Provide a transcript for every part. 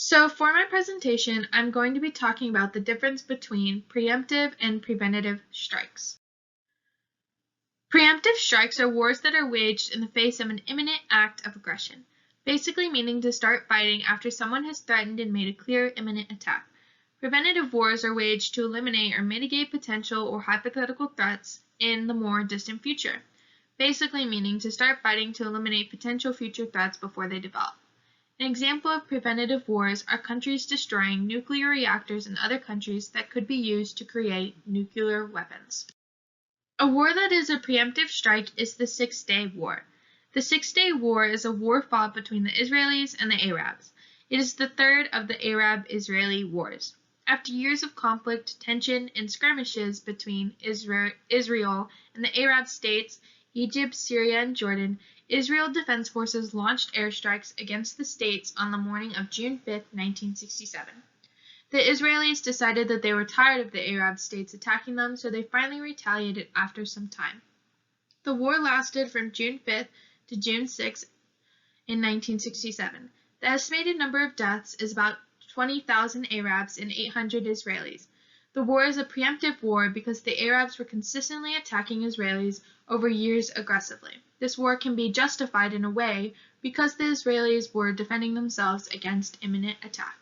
So for my presentation, I'm going to be talking about the difference between preemptive and preventative strikes. Preemptive strikes are wars that are waged in the face of an imminent act of aggression, basically meaning to start fighting after someone has threatened and made a clear imminent attack. Preventative wars are waged to eliminate or mitigate potential or hypothetical threats in the more distant future, basically meaning to start fighting to eliminate potential future threats before they develop. An example of preventative wars are countries destroying nuclear reactors in other countries that could be used to create nuclear weapons. A war that is a preemptive strike is the Six-Day War. The Six-Day War is a war fought between the Israelis and the Arabs. It is the third of the Arab-Israeli wars. After years of conflict, tension, and skirmishes between Israel and the Arab states, Egypt, Syria, and Jordan, Israel Defense Forces launched airstrikes against the states on the morning of June 5, 1967. The Israelis decided that they were tired of the Arab states attacking them, so they finally retaliated after some time. The war lasted from June 5th to June 6th in 1967. The estimated number of deaths is about 20,000 Arabs and 800 Israelis. The war is a preemptive war because the Arabs were consistently attacking Israelis over years aggressively. This war can be justified in a way because the Israelis were defending themselves against imminent attack.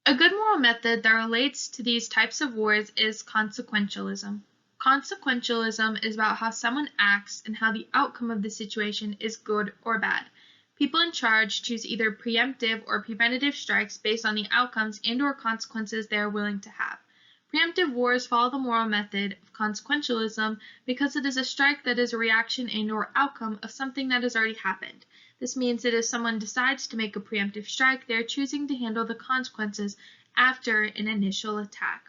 A good moral method that relates to these types of wars is consequentialism. Consequentialism is about how someone acts and how the outcome of the situation is good or bad. People in charge choose either preemptive or preventative strikes based on the outcomes and/or consequences they are willing to have. Preemptive wars follow the moral method of consequentialism because it is a strike that is a reaction and/or outcome of something that has already happened. This means that if someone decides to make a preemptive strike, they are choosing to handle the consequences after an initial attack.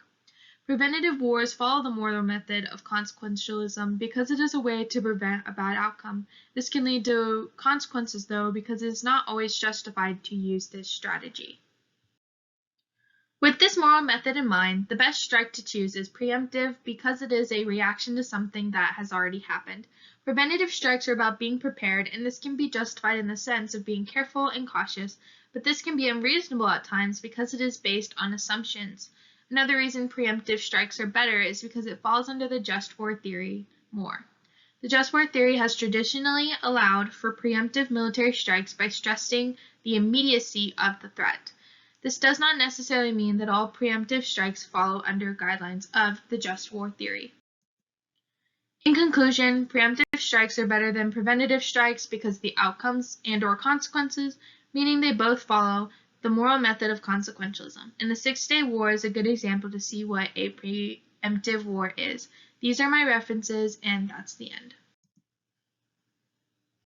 Preventative wars follow the moral method of consequentialism because it is a way to prevent a bad outcome. This can lead to consequences, though, because it is not always justified to use this strategy. With this moral method in mind, the best strike to choose is preemptive because it is a reaction to something that has already happened. Preventative strikes are about being prepared, and this can be justified in the sense of being careful and cautious, but this can be unreasonable at times because it is based on assumptions. Another reason preemptive strikes are better is because it falls under the just war theory more. The just war theory has traditionally allowed for preemptive military strikes by stressing the immediacy of the threat. This does not necessarily mean that all preemptive strikes follow under guidelines of the just war theory. In conclusion, preemptive strikes are better than preventative strikes because the outcomes and/or consequences, meaning they both follow the moral method of consequentialism. And the Six-Day War is a good example to see what a preemptive war is. These are my references, and that's the end.